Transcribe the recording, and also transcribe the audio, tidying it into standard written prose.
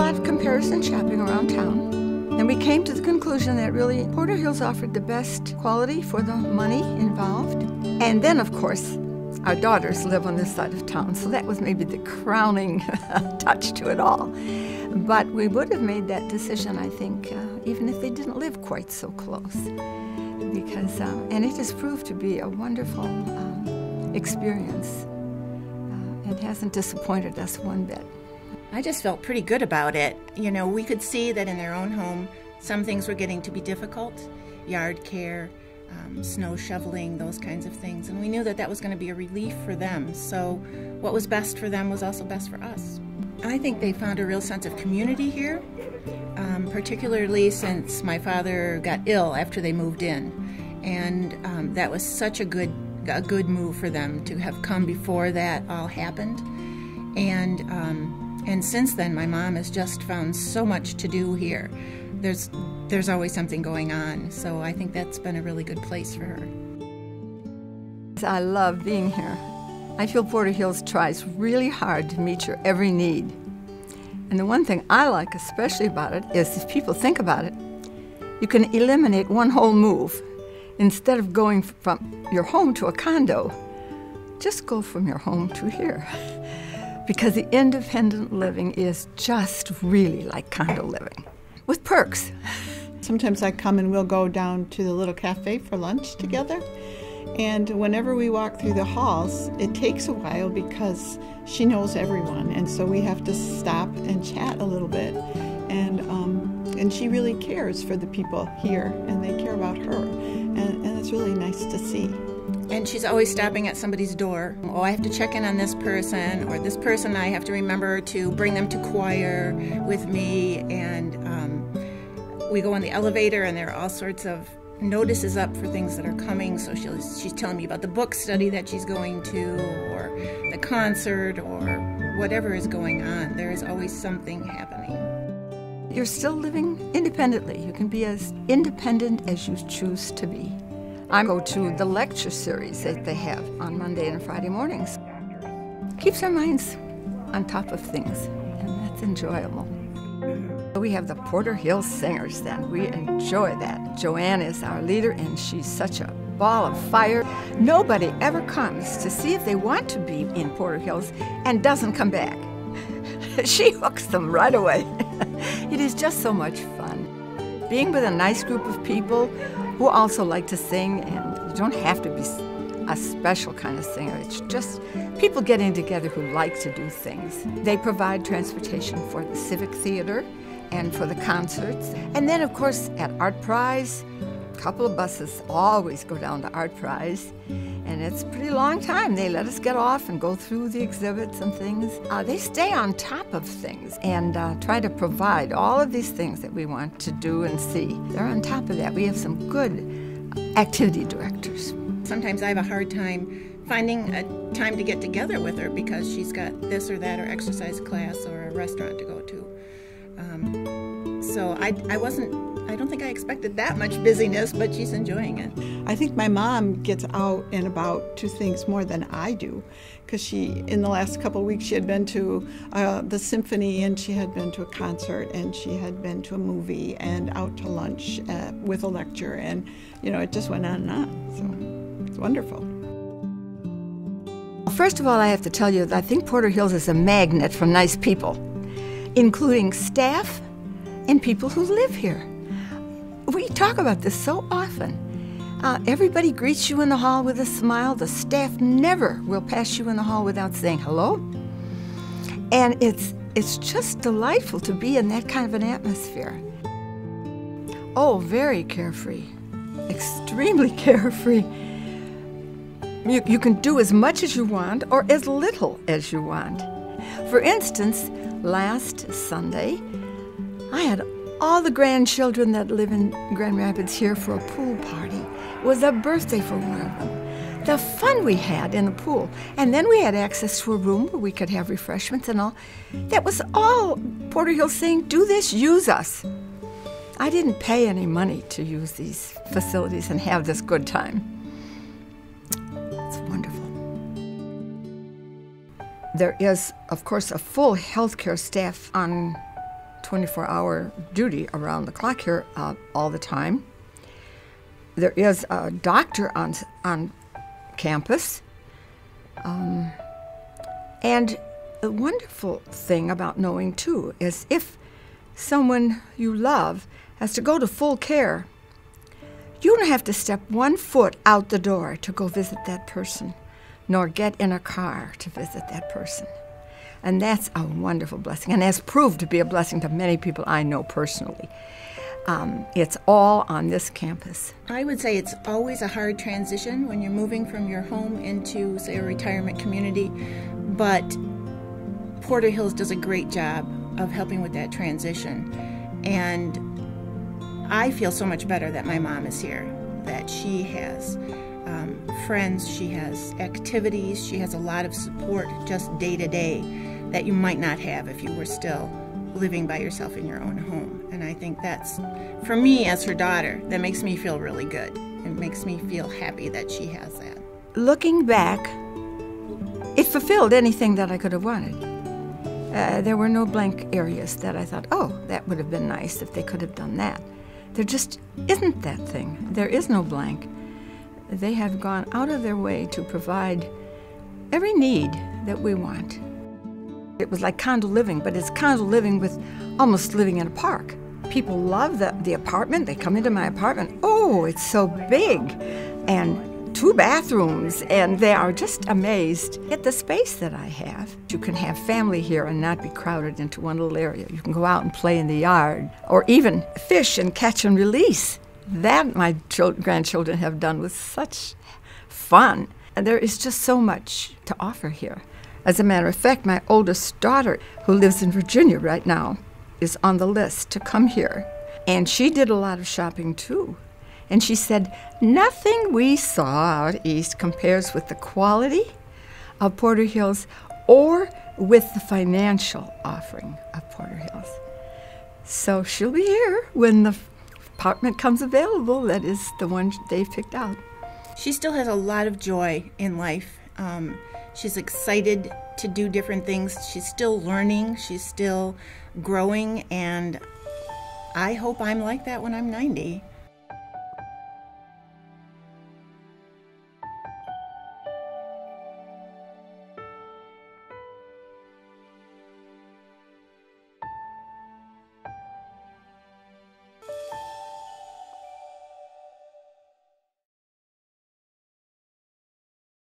lot of comparison shopping around town, and we came to the conclusion that really Porter Hills offered the best quality for the money involved. And then, of course, our daughters live on this side of town, so that was maybe the crowning touch to it all. But we would have made that decision, I think, even if they didn't live quite so close. Because, and it has proved to be a wonderful experience. It hasn't disappointed us one bit. I just felt pretty good about it. You know, we could see that in their own home, some things were getting to be difficult. Yard care, snow shoveling, those kinds of things. And we knew that that was going to be a relief for them. So what was best for them was also best for us. I think they found a real sense of community here, particularly since my father got ill after they moved in. And that was such a good move for them to have come before that all happened. And since then, my mom has just found so much to do here. There's always something going on, so I think that's been a really good place for her. I love being here. I feel Porter Hills tries really hard to meet your every need. And the one thing I like especially about it is if people think about it, you can eliminate one whole move. Instead of going from your home to a condo, just go from your home to here. Because the independent living is just really like condo living, with perks. Sometimes I come and we'll go down to the little cafe for lunch together. And whenever we walk through the halls, it takes a while because she knows everyone. And so we have to stop and chat a little bit. And she really cares for the people here, and they care about her. And it's really nice to see. And she's always stopping at somebody's door. Oh, I have to check in on this person, or this person I have to remember to bring them to choir with me. And we go on the elevator, and there are all sorts of notices up for things that are coming. So she's telling me about the book study that she's going to, or the concert, or whatever is going on. There is always something happening. You're still living independently. You can be as independent as you choose to be. I go to the lecture series that they have on Monday and Friday mornings. Keeps our minds on top of things, and that's enjoyable. We have the Porter Hills Singers then. We enjoy that. Joanne is our leader, and she's such a ball of fire. Nobody ever comes to see if they want to be in Porter Hills and doesn't come back. She hooks them right away. It is just so much fun. Being with a nice group of people who also like to sing, and you don't have to be a special kind of singer. It's just people getting together who like to do things. They provide transportation for the Civic Theater and for the concerts. And then, of course, at Art Prize, a couple of buses always go down to Art Prize. And it's a pretty long time. They let us get off and go through the exhibits and things. They stay on top of things and try to provide all of these things that we want to do and see. They're on top of that. We have some good activity directors. Sometimes I have a hard time finding a time to get together with her because she's got this or that or exercise class or a restaurant to go to. So I don't think I expected that much busyness, but she's enjoying it. I think my mom gets out and about to things more than I do, because in the last couple of weeks, she had been to the symphony, and she had been to a concert, and she had been to a movie, and out to lunch with a lecture, and it just went on and on. So it's wonderful. First of all, I have to tell you that I think Porter Hills is a magnet for nice people, including staff and people who live here. We talk about this so often. Everybody greets you in the hall with a smile. The staff never will pass you in the hall without saying hello. And it's just delightful to be in that kind of an atmosphere. Oh, very carefree, extremely carefree. You can do as much as you want or as little as you want. For instance, last Sunday, I had all the grandchildren that live in Grand Rapids here for a pool party. It was a birthday for one of them. The fun we had in the pool. And then we had access to a room where we could have refreshments and all. That was all Porter Hills saying, do this, use us. I didn't pay any money to use these facilities and have this good time. It's wonderful. There is, of course, a full healthcare staff on 24-hour duty around the clock here all the time. There is a doctor on campus. And the wonderful thing about knowing, too, is if someone you love has to go to full care, you don't have to step 1 foot out the door to go visit that person, nor get in a car to visit that person. And that's a wonderful blessing, and has proved to be a blessing to many people I know personally. It's all on this campus. I would say it's always a hard transition when you're moving from your home into, say, a retirement community, but Porter Hills does a great job of helping with that transition. And I feel so much better that my mom is here, that she has friends, she has activities, she has a lot of support just day to day that you might not have if you were still living by yourself in your own home. And I think that's, for me as her daughter, that makes me feel really good. It makes me feel happy that she has that. Looking back, it fulfilled anything that I could have wanted. There were no blank areas that I thought, oh, that would have been nice if they could have done that. There just isn't that thing. There is no blank. They have gone out of their way to provide every need that we want. It was like condo living, but it's condo living with almost living in a park. People love the apartment. They come into my apartment. Oh, it's so big, and 2 bathrooms, and they are just amazed at the space that I have. You can have family here and not be crowded into one little area. You can go out and play in the yard, or even fish and catch and release. That my grandchildren have done with such fun. And there is just so much to offer here. As a matter of fact, my oldest daughter, who lives in Virginia right now, is on the list to come here. And she did a lot of shopping, too. And she said, nothing we saw out east compares with the quality of Porter Hills or with the financial offering of Porter Hills. So she'll be here when the apartment comes available. That is the one they've picked out. She still has a lot of joy in life. She's excited to do different things. She's still learning. She's still growing. And I hope I'm like that when I'm 90.